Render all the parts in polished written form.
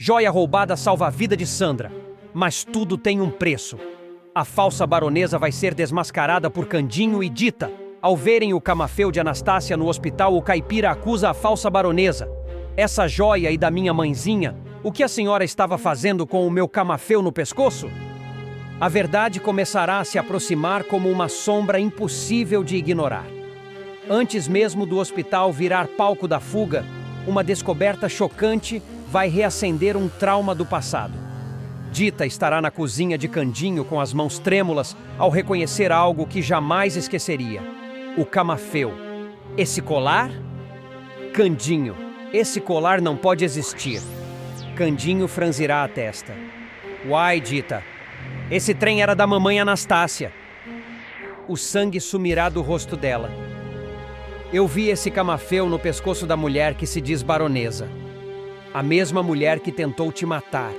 Joia roubada salva a vida de Sandra. Mas tudo tem um preço. A falsa baronesa vai ser desmascarada por Candinho e Dita. Ao verem o camafeu de Anastácia no hospital, o caipira acusa a falsa baronesa. Essa joia e da minha mãezinha, o que a senhora estava fazendo com o meu camafeu no pescoço? A verdade começará a se aproximar como uma sombra impossível de ignorar. Antes mesmo do hospital virar palco da fuga, uma descoberta chocante vai reacender um trauma do passado. Dita estará na cozinha de Candinho com as mãos trêmulas ao reconhecer algo que jamais esqueceria. O camafeu. Esse colar? Candinho, esse colar não pode existir. Candinho franzirá a testa. Uai, Dita, esse trem era da mamãe Anastácia. O sangue sumirá do rosto dela. Eu vi esse camafeu no pescoço da mulher que se diz baronesa. A mesma mulher que tentou te matar.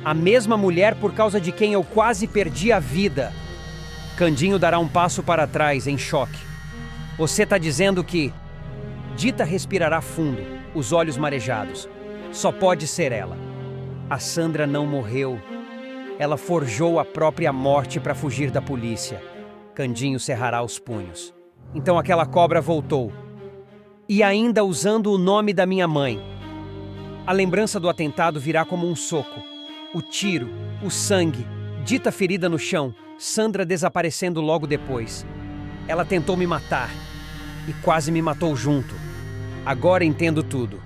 A mesma mulher por causa de quem eu quase perdi a vida. Candinho dará um passo para trás, em choque. Você está dizendo que... Dita respirará fundo, os olhos marejados. Só pode ser ela. A Sandra não morreu. Ela forjou a própria morte para fugir da polícia. Candinho cerrará os punhos. Então aquela cobra voltou. E ainda usando o nome da minha mãe. A lembrança do atentado virá como um soco. O tiro, o sangue, Dita ferida no chão, Sandra desaparecendo logo depois. Ela tentou me matar. E quase me matou junto. Agora entendo tudo.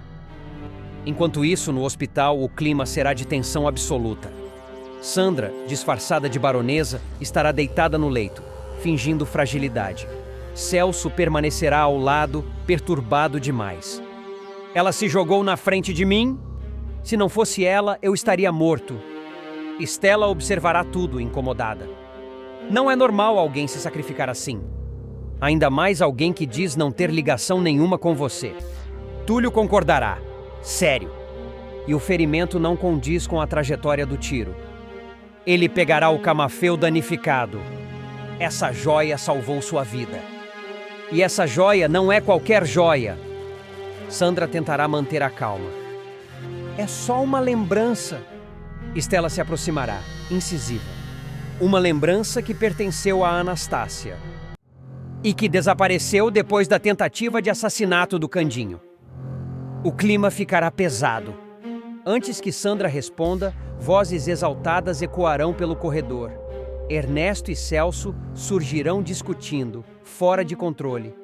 Enquanto isso, no hospital, o clima será de tensão absoluta. Sandra, disfarçada de baronesa, estará deitada no leito, fingindo fragilidade. Celso permanecerá ao lado, perturbado demais. Ela se jogou na frente de mim? Se não fosse ela, eu estaria morto. Estela observará tudo, incomodada. Não é normal alguém se sacrificar assim. Ainda mais alguém que diz não ter ligação nenhuma com você. Túlio concordará. Sério. E o ferimento não condiz com a trajetória do tiro. Ele pegará o camafeu danificado. Essa joia salvou sua vida. E essa joia não é qualquer joia. Sandra tentará manter a calma. É só uma lembrança. Estela se aproximará, incisiva. Uma lembrança que pertenceu a Anastácia. E que desapareceu depois da tentativa de assassinato do Candinho. O clima ficará pesado. Antes que Sandra responda, vozes exaltadas ecoarão pelo corredor. Ernesto e Celso surgirão discutindo, fora de controle.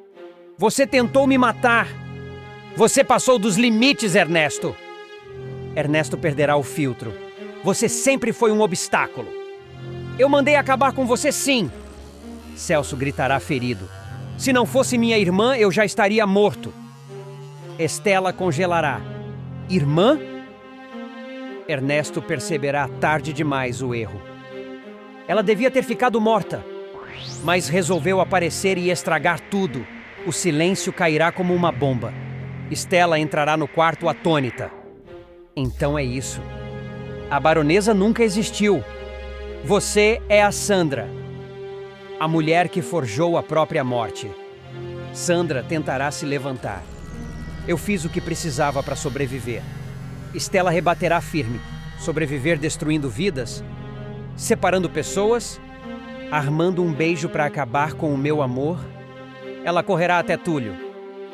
Você tentou me matar! Você passou dos limites, Ernesto! Ernesto perderá o filtro. Você sempre foi um obstáculo. Eu mandei acabar com você, sim! Celso gritará ferido. Se não fosse minha irmã, eu já estaria morto. Estela congelará. Irmã? Ernesto perceberá tarde demais o erro. Ela devia ter ficado morta, mas resolveu aparecer e estragar tudo. O silêncio cairá como uma bomba. Estela entrará no quarto atônita. Então é isso. A baronesa nunca existiu. Você é a Sandra. A mulher que forjou a própria morte. Sandra tentará se levantar. Eu fiz o que precisava para sobreviver. Estela rebaterá firme. Sobreviver destruindo vidas? Separando pessoas? Armando um beijo para acabar com o meu amor? Ela correrá até Túlio.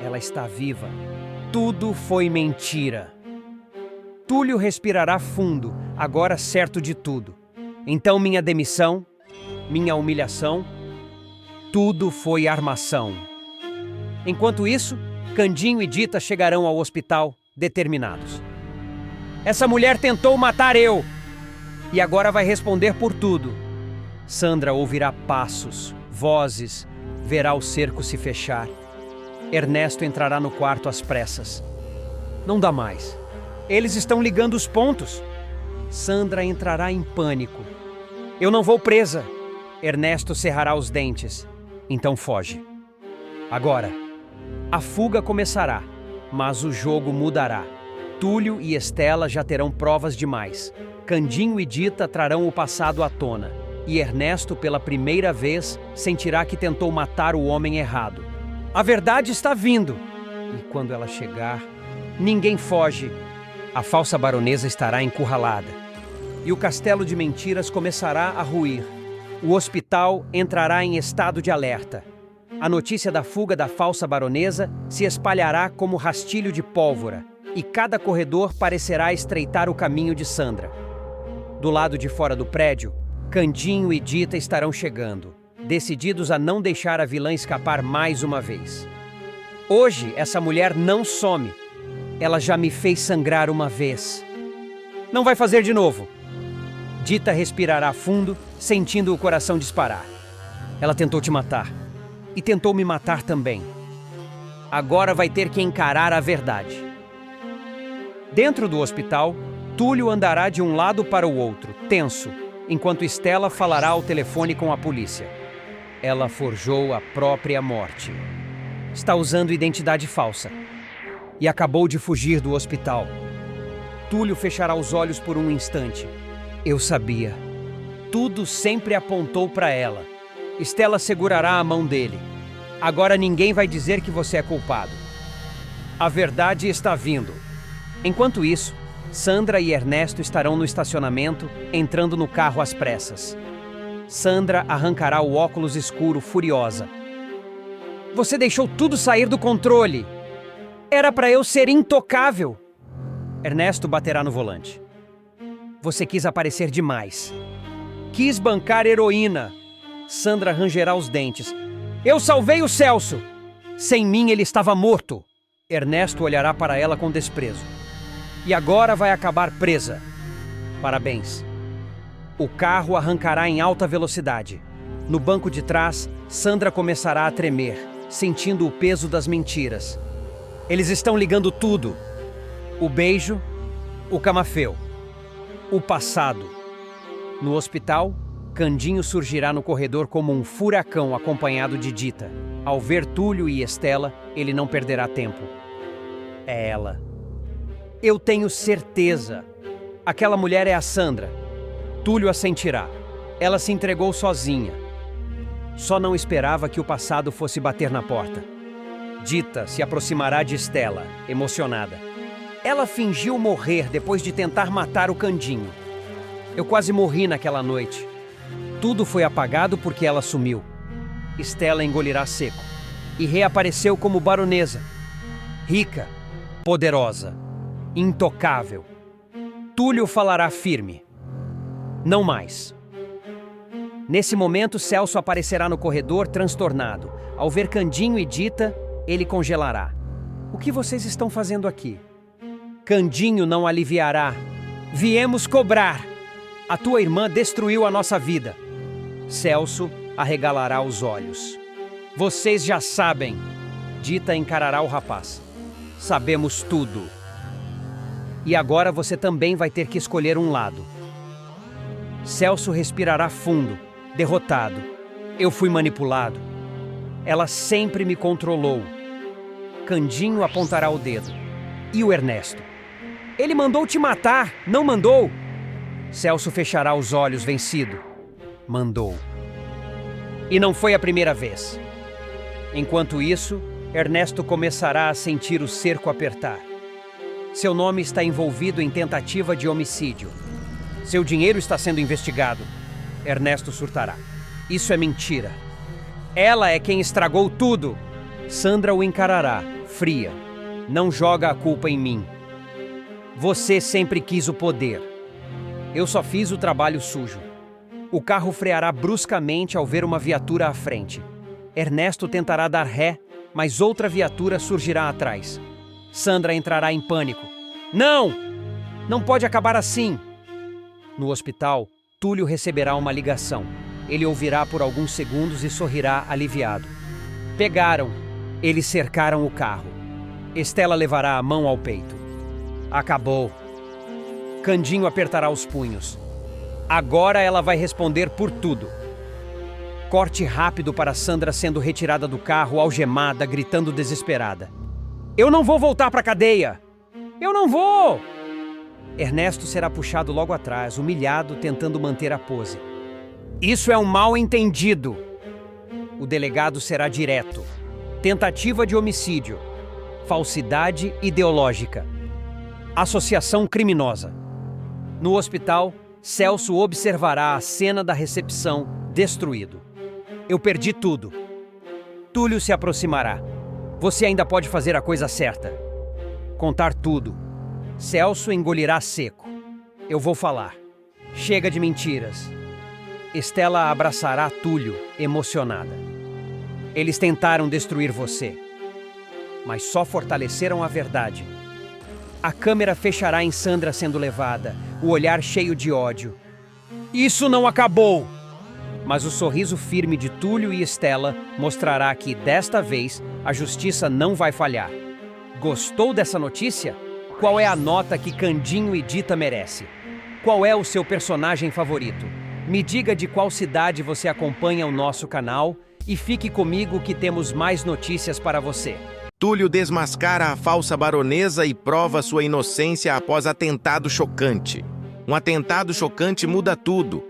Ela está viva. Tudo foi mentira. Túlio respirará fundo, agora certo de tudo. Então minha demissão, minha humilhação, tudo foi armação. Enquanto isso, Candinho e Dita chegarão ao hospital, determinados. Essa mulher tentou matar eu, e agora vai responder por tudo. Sandra ouvirá passos, vozes, verá o cerco se fechar. Ernesto entrará no quarto às pressas. Não dá mais. Eles estão ligando os pontos. Sandra entrará em pânico. Eu não vou presa. Ernesto cerrará os dentes. Então foge. Agora, a fuga começará, mas o jogo mudará. Túlio e Estela já terão provas demais. Candinho e Dita trarão o passado à tona. E Ernesto, pela primeira vez, sentirá que tentou matar o homem errado. A verdade está vindo. E quando ela chegar, ninguém foge. A falsa baronesa estará encurralada. E o castelo de mentiras começará a ruir. O hospital entrará em estado de alerta. A notícia da fuga da falsa baronesa se espalhará como rastilho de pólvora, e cada corredor parecerá estreitar o caminho de Sandra. Do lado de fora do prédio, Candinho e Dita estarão chegando, decididos a não deixar a vilã escapar mais uma vez. Hoje, essa mulher não some. Ela já me fez sangrar uma vez. Não vai fazer de novo. Dita respirará fundo, sentindo o coração disparar. Ela tentou te matar. E tentou me matar também. Agora vai ter que encarar a verdade. Dentro do hospital, Túlio andará de um lado para o outro, tenso, enquanto Estela falará ao telefone com a polícia. Ela forjou a própria morte. Está usando identidade falsa. E acabou de fugir do hospital. Túlio fechará os olhos por um instante. Eu sabia. Tudo sempre apontou para ela. Estela segurará a mão dele. Agora ninguém vai dizer que você é culpado. A verdade está vindo. Enquanto isso, Sandra e Ernesto estarão no estacionamento, entrando no carro às pressas. Sandra arrancará o óculos escuro, furiosa. Você deixou tudo sair do controle. Era para eu ser intocável. Ernesto baterá no volante. Você quis aparecer demais. Quis bancar heroína. Sandra rangerá os dentes. Eu salvei o Celso. Sem mim ele estava morto. Ernesto olhará para ela com desprezo. E agora vai acabar presa. Parabéns. O carro arrancará em alta velocidade. No banco de trás, Sandra começará a tremer, sentindo o peso das mentiras. Eles estão ligando tudo. O beijo, o camafeu, o passado. No hospital, Candinho surgirá no corredor como um furacão acompanhado de Dita. Ao ver Túlio e Estela, ele não perderá tempo. É ela. Eu tenho certeza. Aquela mulher é a Sandra. Túlio assentirá. Ela se entregou sozinha. Só não esperava que o passado fosse bater na porta. Dita se aproximará de Estela, emocionada. Ela fingiu morrer depois de tentar matar o Candinho. Eu quase morri naquela noite. Tudo foi apagado porque ela sumiu. Estela engolirá seco. E reapareceu como baronesa. Rica, poderosa, intocável. Túlio falará firme. Não mais. Nesse momento, Celso aparecerá no corredor transtornado. Ao ver Candinho e Dita, ele congelará. O que vocês estão fazendo aqui? Candinho não aliviará. Viemos cobrar. A tua irmã destruiu a nossa vida. Celso arregalará os olhos. Vocês já sabem. Dita encarará o rapaz. Sabemos tudo. E agora você também vai ter que escolher um lado. Celso respirará fundo, derrotado. Eu fui manipulado. Ela sempre me controlou. Candinho apontará o dedo. E o Ernesto? Ele mandou te matar, não mandou? Celso fechará os olhos, vencido. Mandou. E não foi a primeira vez. Enquanto isso, Ernesto começará a sentir o cerco apertar. Seu nome está envolvido em tentativa de homicídio. Seu dinheiro está sendo investigado. Ernesto surtará. Isso é mentira. Ela é quem estragou tudo. Sandra o encarará, fria. Não joga a culpa em mim. Você sempre quis o poder. Eu só fiz o trabalho sujo. O carro freará bruscamente ao ver uma viatura à frente. Ernesto tentará dar ré, mas outra viatura surgirá atrás. Sandra entrará em pânico. Não! Não pode acabar assim! No hospital, Túlio receberá uma ligação. Ele ouvirá por alguns segundos e sorrirá aliviado. Pegaram. Eles cercaram o carro. Estela levará a mão ao peito. Acabou. Candinho apertará os punhos. Agora ela vai responder por tudo. Corte rápido para Sandra sendo retirada do carro, algemada, gritando desesperada. Eu não vou voltar para a cadeia! Eu não vou! Ernesto será puxado logo atrás, humilhado, tentando manter a pose. Isso é um mal-entendido. O delegado será direto. Tentativa de homicídio. Falsidade ideológica. Associação criminosa. No hospital, Celso observará a cena da recepção, destruído. Eu perdi tudo. Túlio se aproximará. Você ainda pode fazer a coisa certa. Contar tudo. Celso engolirá seco. Eu vou falar. Chega de mentiras. Estela abraçará Túlio, emocionada. Eles tentaram destruir você, mas só fortaleceram a verdade. A câmera fechará em Sandra sendo levada, o olhar cheio de ódio. Isso não acabou! Mas o sorriso firme de Túlio e Estela mostrará que, desta vez, a justiça não vai falhar. Gostou dessa notícia? Qual é a nota que Candinho e Dita merece? Qual é o seu personagem favorito? Me diga de qual cidade você acompanha o nosso canal e fique comigo que temos mais notícias para você. Túlio desmascara a falsa baronesa e prova sua inocência após atentado chocante. Um atentado chocante muda tudo.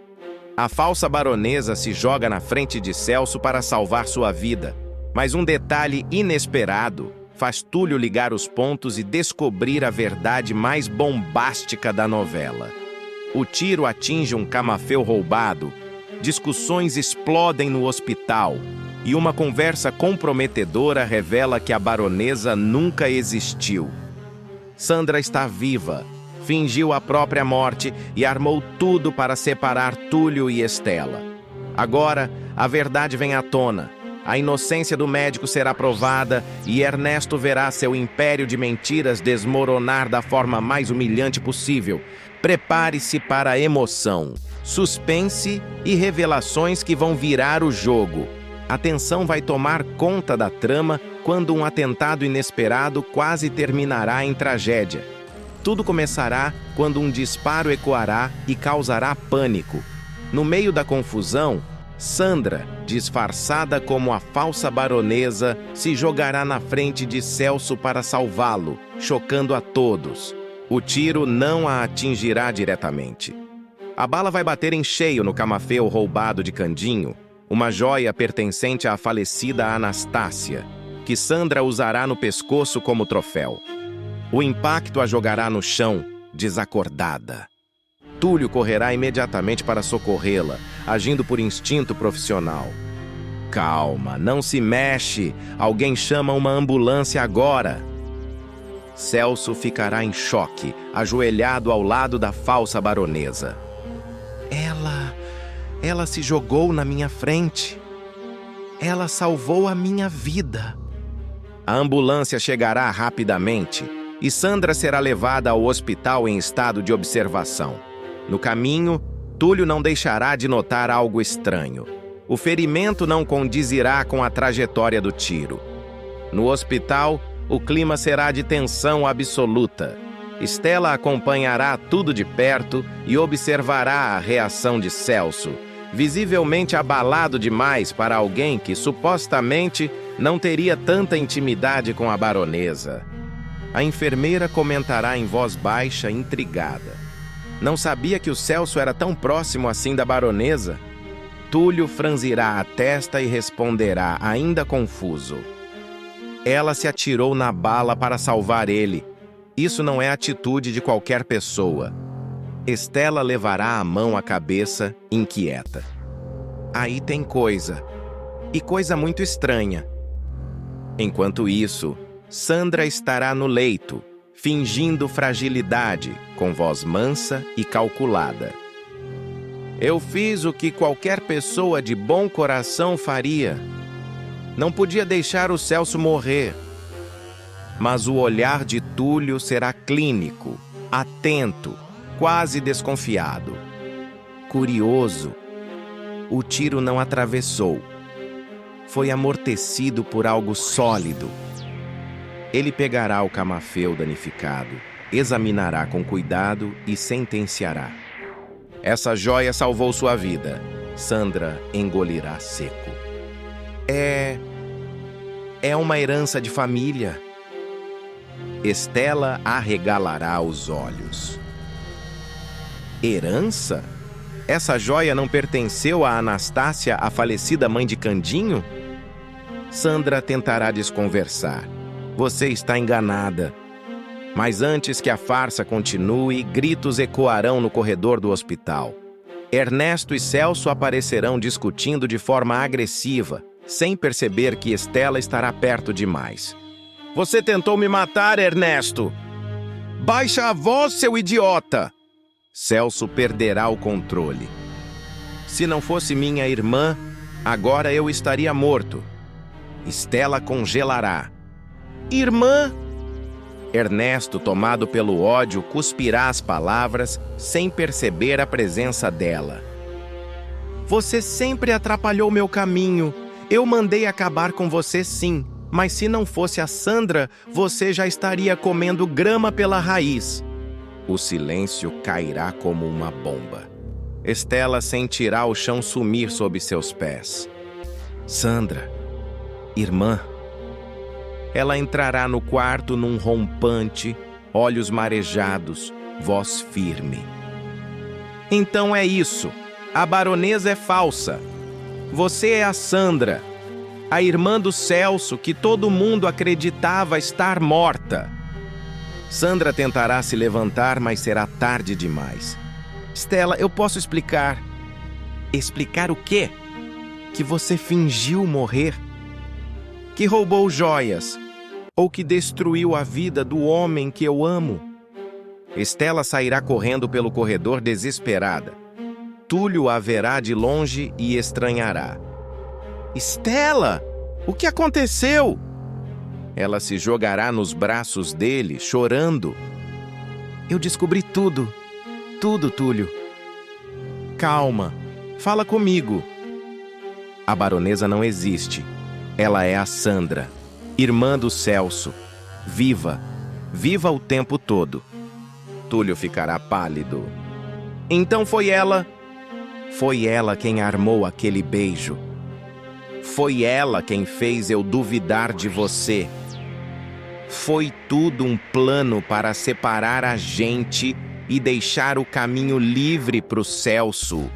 A falsa baronesa se joga na frente de Celso para salvar sua vida. Mas um detalhe inesperado faz Túlio ligar os pontos e descobrir a verdade mais bombástica da novela. O tiro atinge um camafeu roubado, discussões explodem no hospital e uma conversa comprometedora revela que a baronesa nunca existiu. Sandra está viva, fingiu a própria morte e armou tudo para separar Túlio e Estela. Agora, a verdade vem à tona. A inocência do médico será provada e Ernesto verá seu império de mentiras desmoronar da forma mais humilhante possível. Prepare-se para a emoção, suspense e revelações que vão virar o jogo. A tensão vai tomar conta da trama quando um atentado inesperado quase terminará em tragédia. Tudo começará quando um disparo ecoará e causará pânico. No meio da confusão, Sandra, disfarçada como a falsa baronesa, se jogará na frente de Celso para salvá-lo, chocando a todos. O tiro não a atingirá diretamente. A bala vai bater em cheio no camafeu roubado de Candinho, uma joia pertencente à falecida Anastácia, que Sandra usará no pescoço como troféu. O impacto a jogará no chão, desacordada. Túlio correrá imediatamente para socorrê-la, agindo por instinto profissional. Calma, não se mexe. Alguém chama uma ambulância agora. Celso ficará em choque, ajoelhado ao lado da falsa baronesa. Ela se jogou na minha frente. Ela salvou a minha vida. A ambulância chegará rapidamente e Sandra será levada ao hospital em estado de observação. No caminho, Túlio não deixará de notar algo estranho. O ferimento não condizirá com a trajetória do tiro. No hospital, o clima será de tensão absoluta. Estela acompanhará tudo de perto e observará a reação de Celso, visivelmente abalado demais para alguém que supostamente não teria tanta intimidade com a baronesa. A enfermeira comentará em voz baixa, intrigada. Não sabia que o Celso era tão próximo assim da baronesa? Túlio franzirá a testa e responderá, ainda confuso. Ela se atirou na bala para salvar ele. Isso não é atitude de qualquer pessoa. Estela levará a mão à cabeça, inquieta. Aí tem coisa. E coisa muito estranha. Enquanto isso, Sandra estará no leito, fingindo fragilidade, com voz mansa e calculada. Eu fiz o que qualquer pessoa de bom coração faria. Não podia deixar o Celso morrer. Mas o olhar de Túlio será clínico, atento, quase desconfiado. Curioso. O tiro não atravessou. Foi amortecido por algo sólido. Ele pegará o camafeu danificado, examinará com cuidado e sentenciará. Essa joia salvou sua vida. Sandra engolirá seco. É uma herança de família. Estela arregalará os olhos. Herança? Essa joia não pertenceu a Anastácia, a falecida mãe de Candinho? Sandra tentará desconversar. Você está enganada. Mas antes que a farsa continue, gritos ecoarão no corredor do hospital. Ernesto e Celso aparecerão discutindo de forma agressiva, sem perceber que Estela estará perto demais. Você tentou me matar, Ernesto! Baixa a voz, seu idiota! Celso perderá o controle. Se não fosse minha irmã, agora eu estaria morto. Estela congelará. Irmã! Ernesto, tomado pelo ódio, cuspirá as palavras sem perceber a presença dela. Você sempre atrapalhou meu caminho. Eu mandei acabar com você, sim. Mas se não fosse a Sandra, você já estaria comendo grama pela raiz. O silêncio cairá como uma bomba. Estela sentirá o chão sumir sob seus pés. Sandra, irmã. Ela entrará no quarto num rompante, olhos marejados, voz firme. Então é isso. A baronesa é falsa. Você é a Sandra, a irmã do Celso que todo mundo acreditava estar morta. Sandra tentará se levantar, mas será tarde demais. Estela, eu posso explicar. Explicar o quê? Que você fingiu morrer? Que roubou joias? Ou que destruiu a vida do homem que eu amo? Estela sairá correndo pelo corredor desesperada. Túlio a verá de longe e estranhará. Estela! O que aconteceu? Ela se jogará nos braços dele, chorando. Eu descobri tudo. Tudo, Túlio. Calma. Fala comigo. A baronesa não existe. Ela é a Sandra, irmã do Celso. Viva. Viva o tempo todo. Túlio ficará pálido. Então foi ela... Foi ela quem armou aquele beijo. Foi ela quem fez eu duvidar de você. Foi tudo um plano para separar a gente e deixar o caminho livre para o Celso.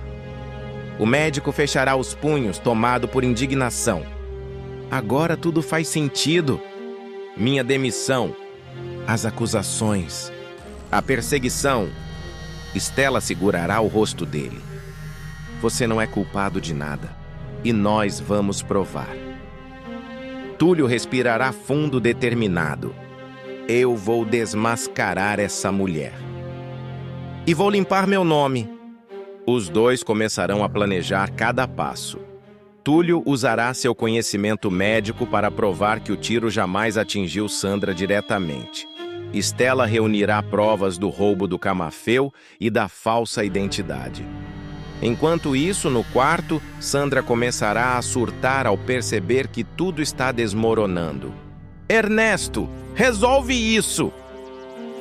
O médico fechará os punhos, tomado por indignação. Agora tudo faz sentido. Minha demissão, as acusações, a perseguição. Estela segurará o rosto dele. Você não é culpado de nada. E nós vamos provar. Túlio respirará fundo, determinado. Eu vou desmascarar essa mulher. E vou limpar meu nome. Os dois começarão a planejar cada passo. Túlio usará seu conhecimento médico para provar que o tiro jamais atingiu Sandra diretamente. Estela reunirá provas do roubo do camafeu e da falsa identidade. Enquanto isso, no quarto, Sandra começará a surtar ao perceber que tudo está desmoronando. Ernesto, resolve isso!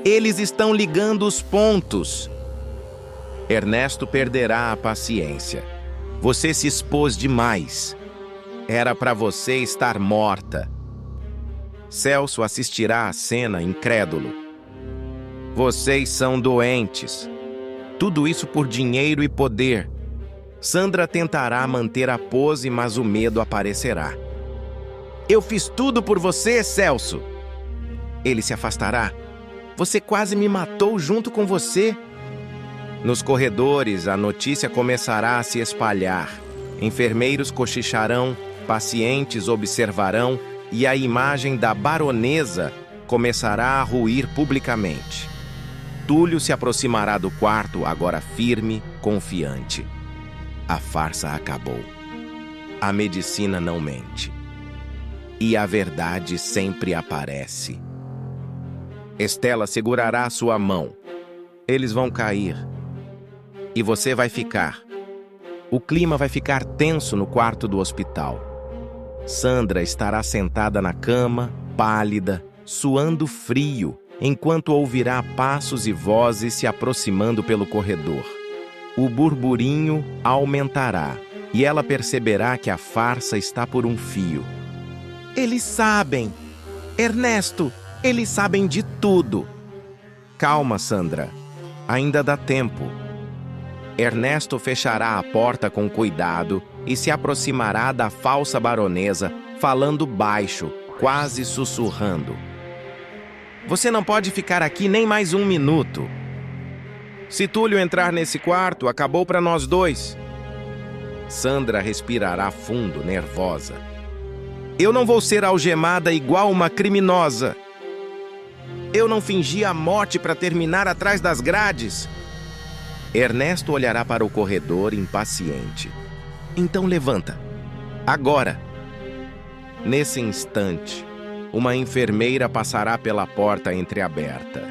Eles estão ligando os pontos. Ernesto perderá a paciência. Você se expôs demais. Era para você estar morta. Celso assistirá à cena incrédulo. Vocês são doentes. Tudo isso por dinheiro e poder. Sandra tentará manter a pose, mas o medo aparecerá. Eu fiz tudo por você, Celso. Ele se afastará. Você quase me matou junto com você. Nos corredores, a notícia começará a se espalhar. Enfermeiros cochicharão, pacientes observarão e a imagem da baronesa começará a ruir publicamente. Túlio se aproximará do quarto, agora firme, confiante. A farsa acabou. A medicina não mente. E a verdade sempre aparece. Estela segurará sua mão. Eles vão cair. E você vai ficar. O clima vai ficar tenso no quarto do hospital. Sandra estará sentada na cama, pálida, suando frio, enquanto ouvirá passos e vozes se aproximando pelo corredor. O burburinho aumentará e ela perceberá que a farsa está por um fio. Eles sabem! Ernesto, eles sabem de tudo! Calma, Sandra. Ainda dá tempo. Ernesto fechará a porta com cuidado e se aproximará da falsa baronesa, falando baixo, quase sussurrando. Você não pode ficar aqui nem mais um minuto. Se Túlio entrar nesse quarto, acabou para nós dois. Sandra respirará fundo, nervosa. Eu não vou ser algemada igual uma criminosa. Eu não fingi a morte para terminar atrás das grades. Ernesto olhará para o corredor impaciente. Então levanta. Agora. Nesse instante, uma enfermeira passará pela porta entreaberta.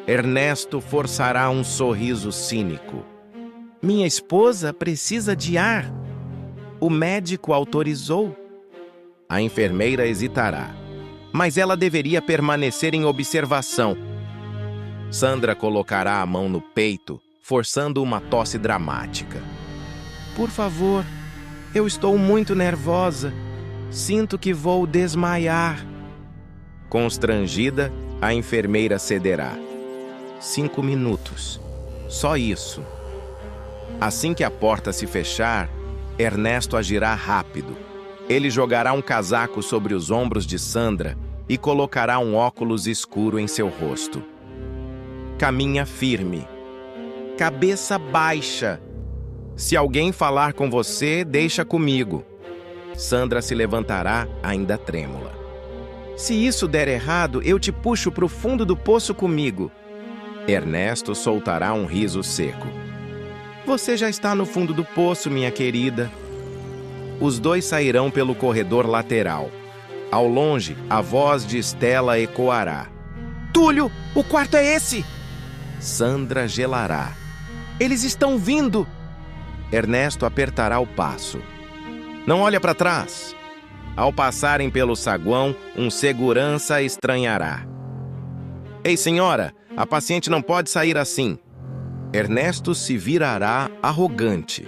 Ernesto forçará um sorriso cínico. Minha esposa precisa de ar. O médico autorizou. A enfermeira hesitará, mas ela deveria permanecer em observação. Sandra colocará a mão no peito, forçando uma tosse dramática. Por favor, eu estou muito nervosa. Sinto que vou desmaiar. Constrangida, a enfermeira cederá. 5 minutos. Só isso. Assim que a porta se fechar, Ernesto agirá rápido. Ele jogará um casaco sobre os ombros de Sandra e colocará um óculos escuro em seu rosto. Caminha firme. Cabeça baixa. Se alguém falar com você, deixa comigo. Sandra se levantará, ainda trêmula. Se isso der errado, eu te puxo para o fundo do poço comigo. Ernesto soltará um riso seco. Você já está no fundo do poço, minha querida. Os dois sairão pelo corredor lateral. Ao longe, a voz de Estela ecoará. Túlio, o quarto é esse! Sandra gelará. Eles estão vindo! Ernesto apertará o passo. Não olha para trás. Ao passarem pelo saguão, um segurança estranhará. Ei, senhora, a paciente não pode sair assim. Ernesto se virará arrogante.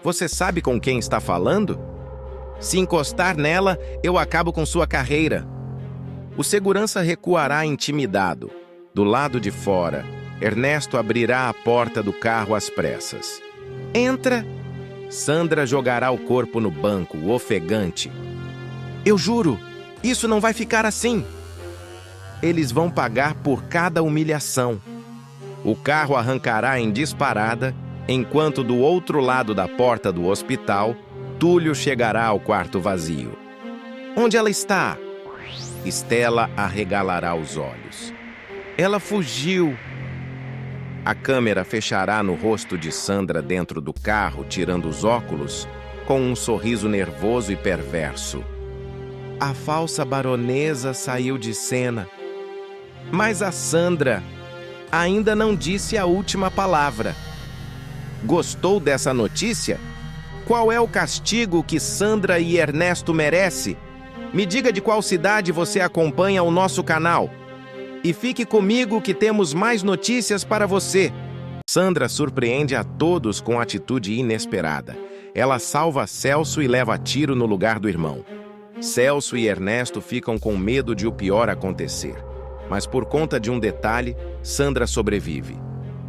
Você sabe com quem está falando? Se encostar nela, eu acabo com sua carreira. O segurança recuará intimidado. Do lado de fora, Ernesto abrirá a porta do carro às pressas. Entra! Sandra jogará o corpo no banco, ofegante. Eu juro, isso não vai ficar assim. Eles vão pagar por cada humilhação. O carro arrancará em disparada, enquanto do outro lado da porta do hospital, Túlio chegará ao quarto vazio. Onde ela está? Estela arregalará os olhos. Ela fugiu. A câmera fechará no rosto de Sandra dentro do carro, tirando os óculos, com um sorriso nervoso e perverso. A falsa baronesa saiu de cena. Mas a Sandra ainda não disse a última palavra. Gostou dessa notícia? Qual é o castigo que Sandra e Ernesto merecem? Me diga de qual cidade você acompanha o nosso canal. E fique comigo que temos mais notícias para você. Sandra surpreende a todos com atitude inesperada. Ela salva Celso e leva tiro no lugar do irmão. Celso e Ernesto ficam com medo de o pior acontecer. Mas por conta de um detalhe, Sandra sobrevive.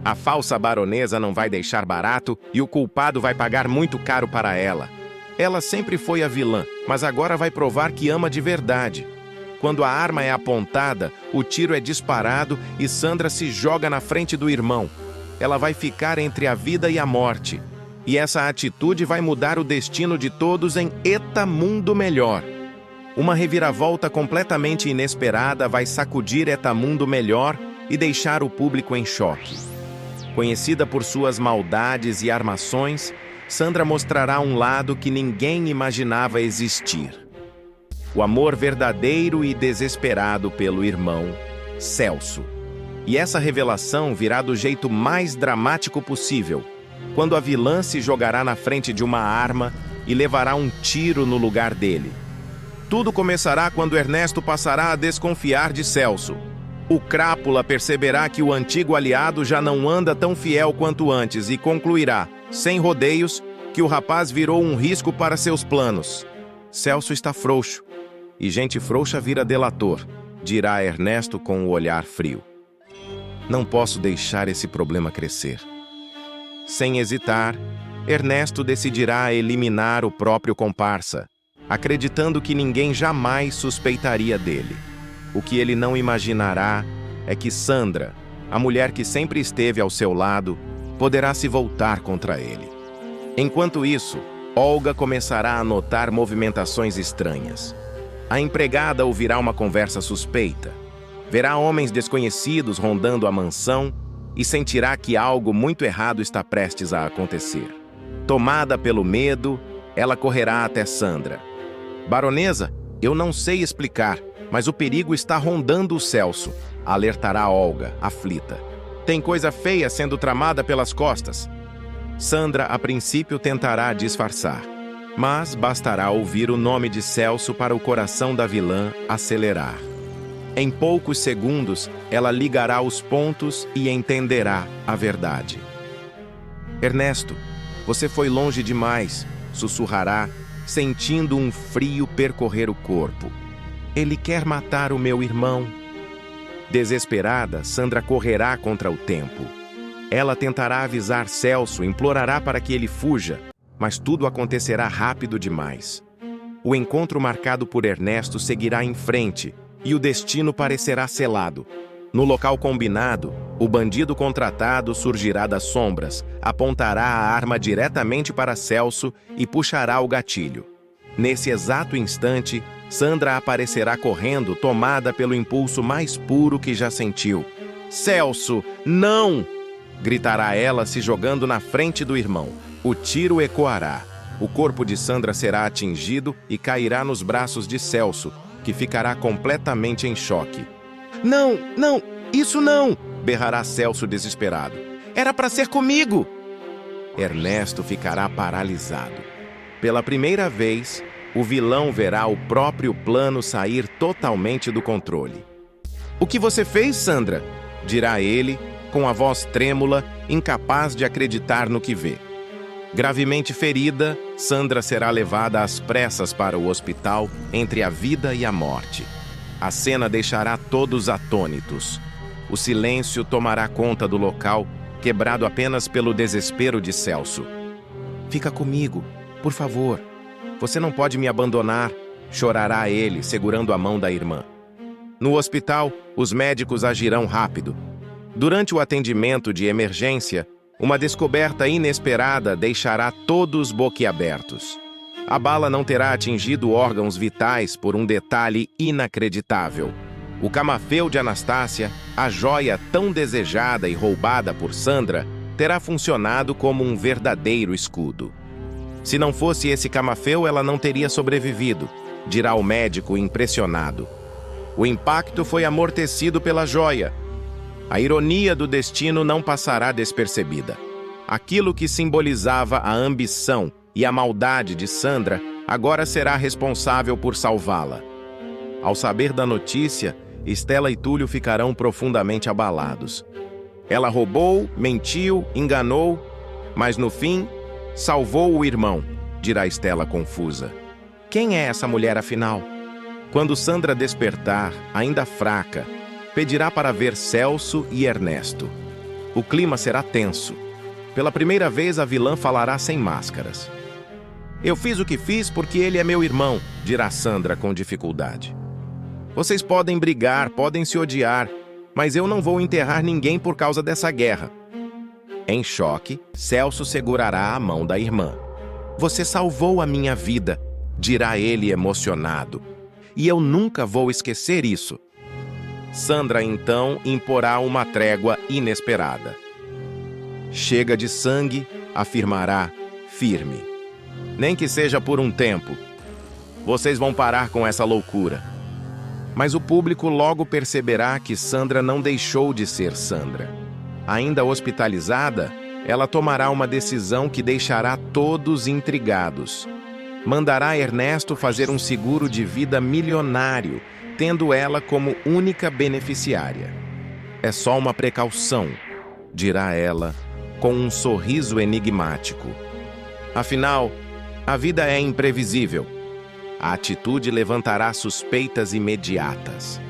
A falsa baronesa não vai deixar barato e o culpado vai pagar muito caro para ela. Ela sempre foi a vilã, mas agora vai provar que ama de verdade. Quando a arma é apontada, o tiro é disparado e Sandra se joga na frente do irmão. Ela vai ficar entre a vida e a morte. E essa atitude vai mudar o destino de todos em Eta Mundo Melhor. Uma reviravolta completamente inesperada vai sacudir Eta Mundo Melhor e deixar o público em choque. Conhecida por suas maldades e armações, Sandra mostrará um lado que ninguém imaginava existir. O amor verdadeiro e desesperado pelo irmão, Celso. E essa revelação virá do jeito mais dramático possível, quando a vilã se jogará na frente de uma arma e levará um tiro no lugar dele. Tudo começará quando Ernesto passará a desconfiar de Celso. O crápula perceberá que o antigo aliado já não anda tão fiel quanto antes e concluirá, sem rodeios, que o rapaz virou um risco para seus planos. Celso está frouxo. E gente frouxa vira delator, dirá Ernesto com o olhar frio. Não posso deixar esse problema crescer. Sem hesitar, Ernesto decidirá eliminar o próprio comparsa, acreditando que ninguém jamais suspeitaria dele. O que ele não imaginará é que Sandra, a mulher que sempre esteve ao seu lado, poderá se voltar contra ele. Enquanto isso, Olga começará a notar movimentações estranhas. A empregada ouvirá uma conversa suspeita. Verá homens desconhecidos rondando a mansão e sentirá que algo muito errado está prestes a acontecer. Tomada pelo medo, ela correrá até Sandra. Baronesa, eu não sei explicar, mas o perigo está rondando o Celso, alertará Olga, aflita. Tem coisa feia sendo tramada pelas costas. Sandra, a princípio, tentará disfarçar, mas bastará ouvir o nome de Celso para o coração da vilã acelerar. Em poucos segundos, ela ligará os pontos e entenderá a verdade. Ernesto, você foi longe demais, sussurrará, sentindo um frio percorrer o corpo. Ele quer matar o meu irmão. Desesperada, Sandra correrá contra o tempo. Ela tentará avisar Celso, implorará para que ele fuja, mas tudo acontecerá rápido demais. O encontro marcado por Ernesto seguirá em frente e o destino parecerá selado. No local combinado, o bandido contratado surgirá das sombras, apontará a arma diretamente para Celso e puxará o gatilho. Nesse exato instante, Sandra aparecerá correndo, tomada pelo impulso mais puro que já sentiu. Celso, não! Gritará ela, se jogando na frente do irmão. O tiro ecoará. O corpo de Sandra será atingido e cairá nos braços de Celso, que ficará completamente em choque. Não, não, isso não! Berrará Celso desesperado. Era para ser comigo! Ernesto ficará paralisado. Pela primeira vez, o vilão verá o próprio plano sair totalmente do controle. O que você fez, Sandra? Dirá ele, com a voz trêmula, incapaz de acreditar no que vê. Gravemente ferida, Sandra será levada às pressas para o hospital entre a vida e a morte. A cena deixará todos atônitos. O silêncio tomará conta do local, quebrado apenas pelo desespero de Celso. Fica comigo, por favor. Você não pode me abandonar, chorará ele, segurando a mão da irmã. No hospital, os médicos agirão rápido. Durante o atendimento de emergência, uma descoberta inesperada deixará todos boquiabertos. A bala não terá atingido órgãos vitais por um detalhe inacreditável. O camafeu de Anastácia, a joia tão desejada e roubada por Sandra, terá funcionado como um verdadeiro escudo. Se não fosse esse camafeu, ela não teria sobrevivido, dirá o médico impressionado. O impacto foi amortecido pela joia. A ironia do destino não passará despercebida. Aquilo que simbolizava a ambição e a maldade de Sandra agora será responsável por salvá-la. Ao saber da notícia, Estela e Túlio ficarão profundamente abalados. Ela roubou, mentiu, enganou, mas no fim, salvou o irmão, dirá Estela confusa. Quem é essa mulher afinal? Quando Sandra despertar, ainda fraca, pedirá para ver Celso e Ernesto. O clima será tenso. Pela primeira vez, a vilã falará sem máscaras. Eu fiz o que fiz porque ele é meu irmão, dirá Sandra com dificuldade. Vocês podem brigar, podem se odiar, mas eu não vou enterrar ninguém por causa dessa guerra. Em choque, Celso segurará a mão da irmã. Você salvou a minha vida, dirá ele emocionado. E eu nunca vou esquecer isso. Sandra, então, imporá uma trégua inesperada. Chega de sangue, afirmará, firme. Nem que seja por um tempo. Vocês vão parar com essa loucura. Mas o público logo perceberá que Sandra não deixou de ser Sandra. Ainda hospitalizada, ela tomará uma decisão que deixará todos intrigados. Mandará Ernesto fazer um seguro de vida milionário, tendo ela como única beneficiária. É só uma precaução, dirá ela, com um sorriso enigmático. Afinal, a vida é imprevisível. A atitude levantará suspeitas imediatas.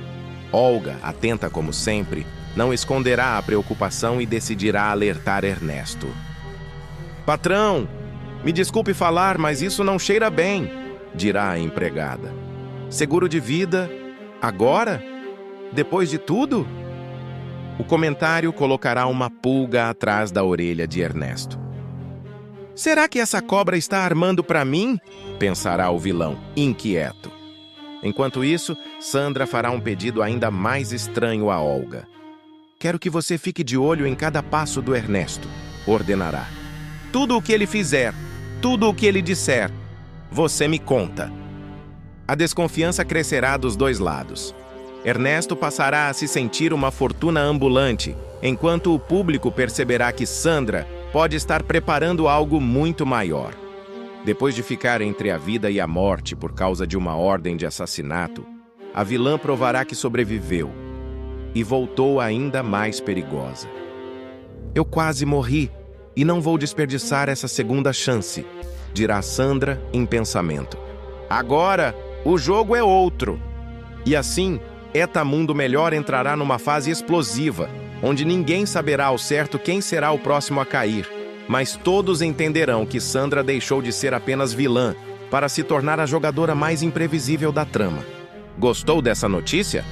Olga, atenta como sempre, não esconderá a preocupação e decidirá alertar Ernesto. Patrão, me desculpe falar, mas isso não cheira bem, dirá a empregada. Seguro de vida? Agora? Depois de tudo? O comentário colocará uma pulga atrás da orelha de Ernesto. Será que essa cobra está armando para mim? Pensará o vilão, inquieto. Enquanto isso, Sandra fará um pedido ainda mais estranho a Olga. Quero que você fique de olho em cada passo do Ernesto, ordenará. Tudo o que ele fizer, tudo o que ele disser, você me conta. A desconfiança crescerá dos dois lados. Ernesto passará a se sentir uma fortuna ambulante, enquanto o público perceberá que Sandra pode estar preparando algo muito maior. Depois de ficar entre a vida e a morte por causa de uma ordem de assassinato, a vilã provará que sobreviveu e voltou ainda mais perigosa. Eu quase morri e não vou desperdiçar essa segunda chance, dirá Sandra em pensamento. Agora, o jogo é outro. E assim, Eta Mundo Melhor entrará numa fase explosiva, onde ninguém saberá ao certo quem será o próximo a cair, mas todos entenderão que Sandra deixou de ser apenas vilã para se tornar a jogadora mais imprevisível da trama. Gostou dessa notícia?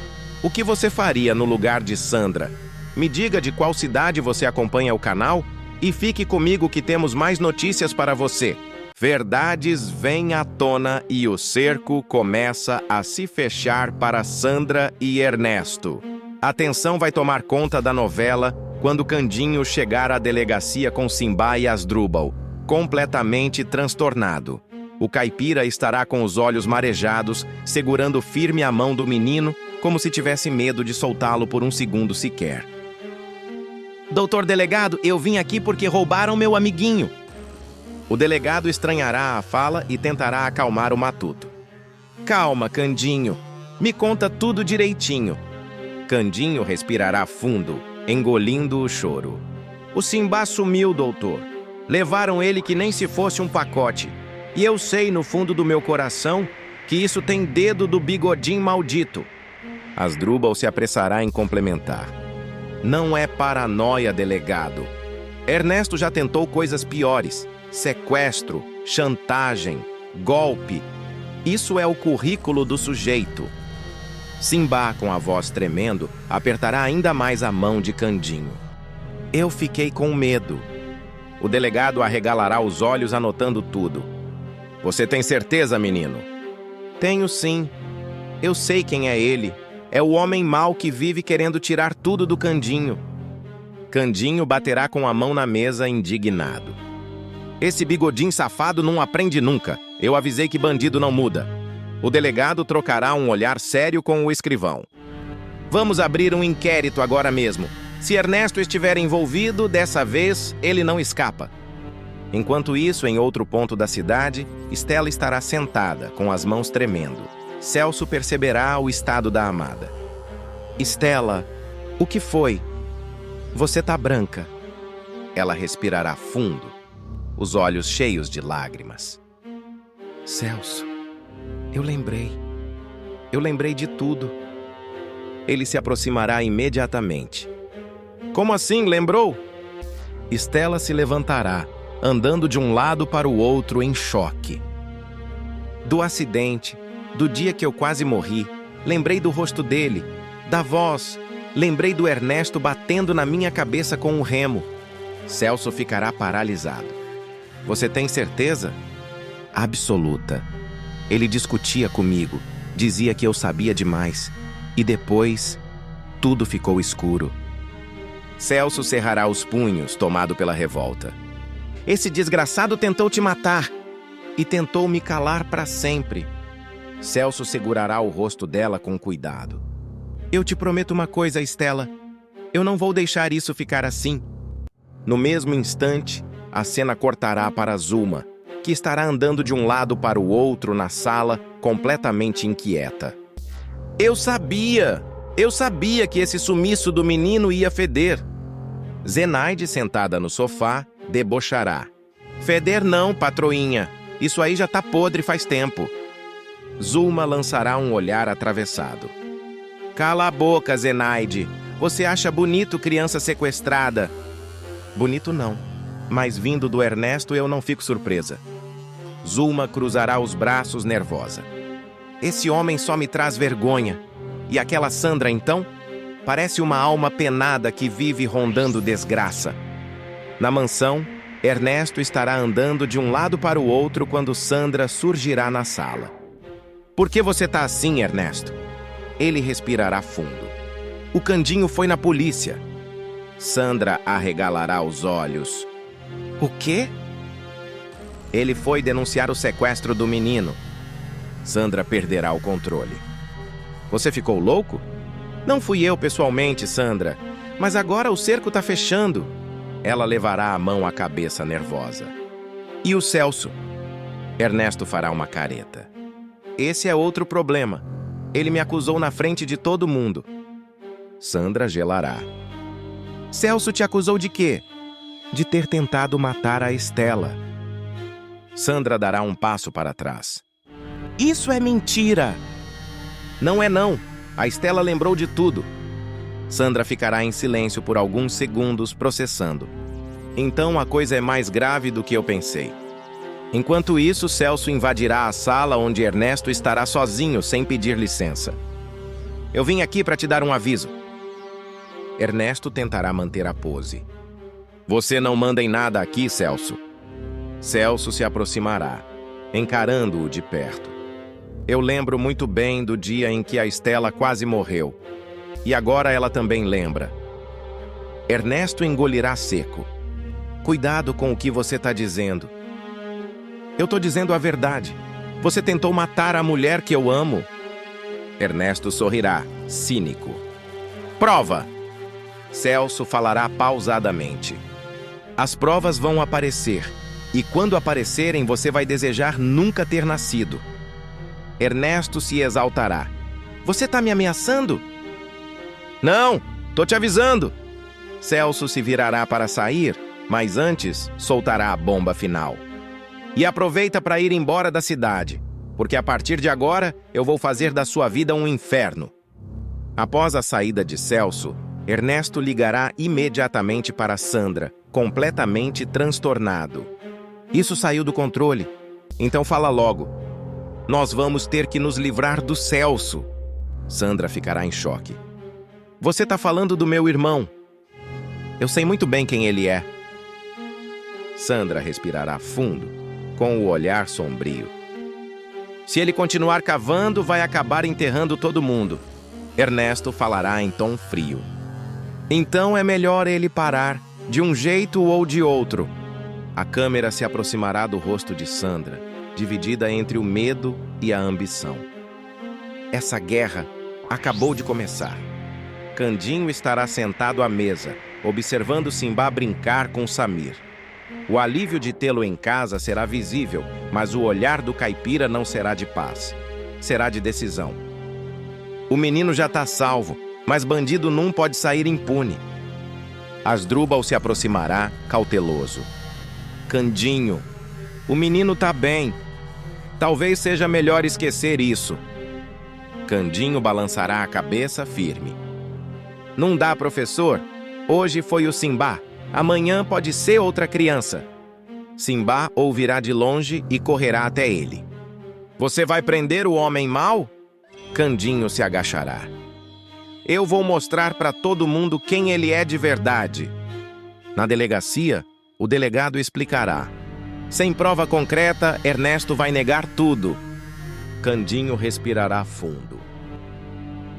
O que você faria no lugar de Sandra? Me diga de qual cidade você acompanha o canal e fique comigo que temos mais notícias para você. Verdades vêm à tona e o cerco começa a se fechar para Sandra e Ernesto. A tensão vai tomar conta da novela quando Candinho chegar à delegacia com Simba e Asdrúbal, completamente transtornado. O caipira estará com os olhos marejados, segurando firme a mão do menino, como se tivesse medo de soltá-lo por um segundo sequer. Doutor delegado, eu vim aqui porque roubaram meu amiguinho. O delegado estranhará a fala e tentará acalmar o matuto. Calma, Candinho. Me conta tudo direitinho. Candinho respirará fundo, engolindo o choro. O Simba sumiu, doutor. Levaram ele que nem se fosse um pacote. E eu sei no fundo do meu coração que isso tem dedo do bigodim maldito. Asdrúbal se apressará em complementar. Não é paranoia, delegado. Ernesto já tentou coisas piores. Sequestro, chantagem, golpe. Isso é o currículo do sujeito. Simba, com a voz tremendo, apertará ainda mais a mão de Candinho. Eu fiquei com medo. O delegado arregalará os olhos anotando tudo. Você tem certeza, menino? Tenho sim. Eu sei quem é ele. É o homem mau que vive querendo tirar tudo do Candinho. Candinho baterá com a mão na mesa, indignado. Esse bigodinho safado não aprende nunca. Eu avisei que bandido não muda. O delegado trocará um olhar sério com o escrivão. Vamos abrir um inquérito agora mesmo. Se Ernesto estiver envolvido, dessa vez ele não escapa. Enquanto isso, em outro ponto da cidade, Estela estará sentada, com as mãos tremendo. Celso perceberá o estado da amada. Estela, o que foi? Você tá branca. Ela respirará fundo, os olhos cheios de lágrimas. Celso, eu lembrei de tudo. Ele se aproximará imediatamente. Como assim, lembrou? Estela se levantará, andando de um lado para o outro em choque. Do acidente, do dia que eu quase morri, lembrei do rosto dele, da voz, lembrei do Ernesto batendo na minha cabeça com um remo. Celso ficará paralisado. Você tem certeza? Absoluta. Ele discutia comigo, dizia que eu sabia demais. E depois, tudo ficou escuro. Celso cerrará os punhos, tomado pela revolta. Esse desgraçado tentou te matar e tentou me calar para sempre. Celso segurará o rosto dela com cuidado. Eu te prometo uma coisa, Estela. Eu não vou deixar isso ficar assim. No mesmo instante, a cena cortará para Zuma, que estará andando de um lado para o outro na sala, completamente inquieta. Eu sabia que esse sumiço do menino ia feder. Zenaide, sentada no sofá, debochará. Feder não, patroinha. Isso aí já tá podre faz tempo. Zuma lançará um olhar atravessado. Cala a boca, Zenaide. Você acha bonito criança sequestrada? Bonito não, mas vindo do Ernesto eu não fico surpresa. Zuma cruzará os braços nervosa. Esse homem só me traz vergonha. E aquela Sandra, então? Parece uma alma penada que vive rondando desgraça. Na mansão, Ernesto estará andando de um lado para o outro quando Sandra surgirá na sala. Por que você tá assim, Ernesto? Ele respirará fundo. O Candinho foi na polícia. Sandra arregalará os olhos. O quê? Ele foi denunciar o sequestro do menino. Sandra perderá o controle. Você ficou louco? Não fui eu pessoalmente, Sandra, mas agora o cerco tá fechando. Ela levará a mão à cabeça nervosa. E o Celso? Ernesto fará uma careta. Esse é outro problema. Ele me acusou na frente de todo mundo. Sandra gelará. Celso te acusou de quê? De ter tentado matar a Estela. Sandra dará um passo para trás. Isso é mentira! Não é não. A Estela lembrou de tudo. Sandra ficará em silêncio por alguns segundos, processando. Então a coisa é mais grave do que eu pensei. Enquanto isso, Celso invadirá a sala onde Ernesto estará sozinho, sem pedir licença. Eu vim aqui para te dar um aviso. Ernesto tentará manter a pose. Você não manda em nada aqui, Celso. Celso se aproximará, encarando-o de perto. Eu lembro muito bem do dia em que a Estela quase morreu. E agora ela também lembra. Ernesto engolirá seco. Cuidado com o que você está dizendo. Eu estou dizendo a verdade. Você tentou matar a mulher que eu amo. Ernesto sorrirá, cínico. Prova! Celso falará pausadamente. As provas vão aparecer. E quando aparecerem, você vai desejar nunca ter nascido. Ernesto se exaltará. Você está me ameaçando? Não, tô te avisando. Celso se virará para sair, mas antes soltará a bomba final. E aproveita para ir embora da cidade, porque a partir de agora eu vou fazer da sua vida um inferno. Após a saída de Celso, Ernesto ligará imediatamente para Sandra, completamente transtornado. Isso saiu do controle, então fala logo. Nós vamos ter que nos livrar do Celso. Sandra ficará em choque. Você está falando do meu irmão. Eu sei muito bem quem ele é. Sandra respirará fundo, com o olhar sombrio. Se ele continuar cavando, vai acabar enterrando todo mundo. Ernesto falará em tom frio. Então é melhor ele parar, de um jeito ou de outro. A câmera se aproximará do rosto de Sandra, dividida entre o medo e a ambição. Essa guerra acabou de começar. Candinho estará sentado à mesa, observando Simbá brincar com Samir. O alívio de tê-lo em casa será visível, mas o olhar do caipira não será de paz. Será de decisão. O menino já está salvo, mas bandido não pode sair impune. Asdrúbal se aproximará, cauteloso. Candinho, o menino tá bem. Talvez seja melhor esquecer isso. Candinho balançará a cabeça firme. Não dá, professor. Hoje foi o Simbá. Amanhã pode ser outra criança. Simbá ouvirá de longe e correrá até ele. Você vai prender o homem mau? Candinho se agachará. Eu vou mostrar para todo mundo quem ele é de verdade. Na delegacia, o delegado explicará. Sem prova concreta, Ernesto vai negar tudo. Candinho respirará fundo.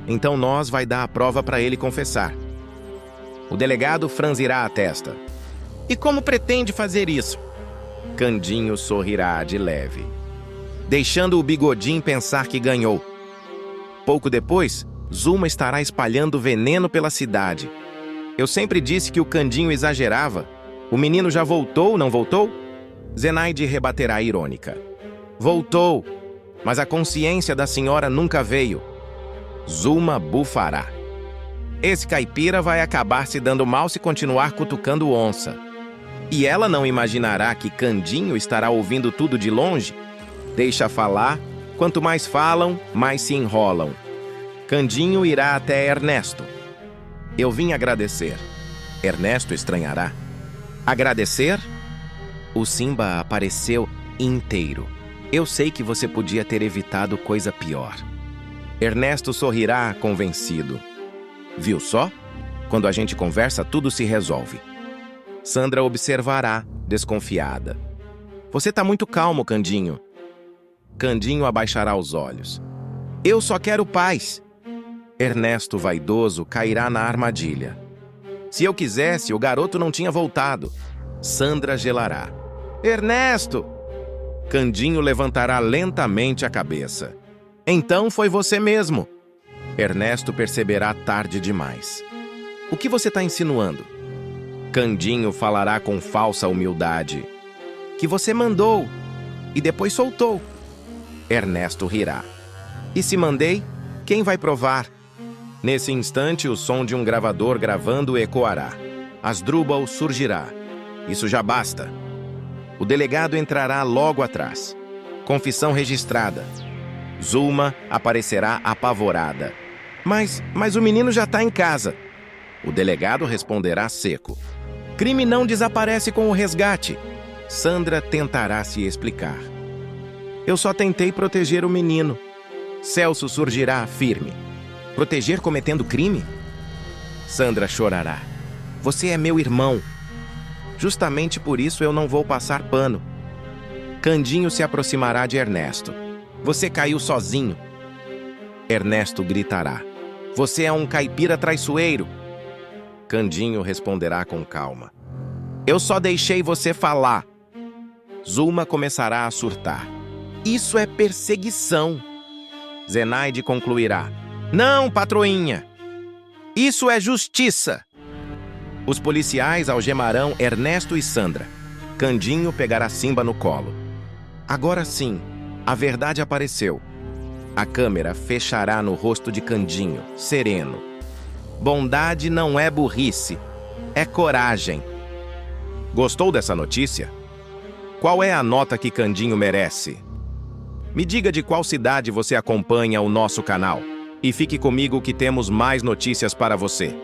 Então nós vai dar a prova para ele confessar. O delegado franzirá a testa. E como pretende fazer isso? Candinho sorrirá de leve, deixando o Bigodim pensar que ganhou. Pouco depois, Zuma estará espalhando veneno pela cidade. Eu sempre disse que o Candinho exagerava. O menino já voltou, não voltou? Zenaide rebaterá irônica. Voltou, mas a consciência da senhora nunca veio. Zuma bufará. Esse caipira vai acabar se dando mal se continuar cutucando onça. E ela não imaginará que Candinho estará ouvindo tudo de longe? Deixa falar, quanto mais falam, mais se enrolam. Candinho irá até Ernesto. Eu vim agradecer. Ernesto estranhará. Agradecer? O Simba apareceu inteiro. Eu sei que você podia ter evitado coisa pior. Ernesto sorrirá convencido. Viu só? Quando a gente conversa, tudo se resolve. Sandra observará, desconfiada. Você tá muito calmo, Candinho. Candinho abaixará os olhos. Eu só quero paz. Ernesto, vaidoso, cairá na armadilha. Se eu quisesse, o garoto não tinha voltado. Sandra gelará. Ernesto! Candinho levantará lentamente a cabeça. Então foi você mesmo. Ernesto perceberá tarde demais. O que você está insinuando? Candinho falará com falsa humildade. Que você mandou e depois soltou. Ernesto rirá. E se mandei, quem vai provar? Nesse instante, o som de um gravador gravando ecoará. Asdrúbal surgirá. Isso já basta. O delegado entrará logo atrás. Confissão registrada. Zulma aparecerá apavorada. Mas o menino já está em casa. O delegado responderá seco. Crime não desaparece com o resgate. Sandra tentará se explicar. Eu só tentei proteger o menino. Celso surgirá firme. Proteger cometendo crime? Sandra chorará. Você é meu irmão. Justamente por isso eu não vou passar pano. Candinho se aproximará de Ernesto. Você caiu sozinho. Ernesto gritará. Você é um caipira traiçoeiro. Candinho responderá com calma. Eu só deixei você falar. Zulma começará a surtar. Isso é perseguição. Zenaide concluirá. Não, patroinha. Isso é justiça. Os policiais algemarão Ernesto e Sandra. Candinho pegará Simba no colo. Agora sim, a verdade apareceu. A câmera fechará no rosto de Candinho, sereno. Bondade não é burrice, é coragem. Gostou dessa notícia? Qual é a nota que Candinho merece? Me diga de qual cidade você acompanha o nosso canal. E fique comigo que temos mais notícias para você.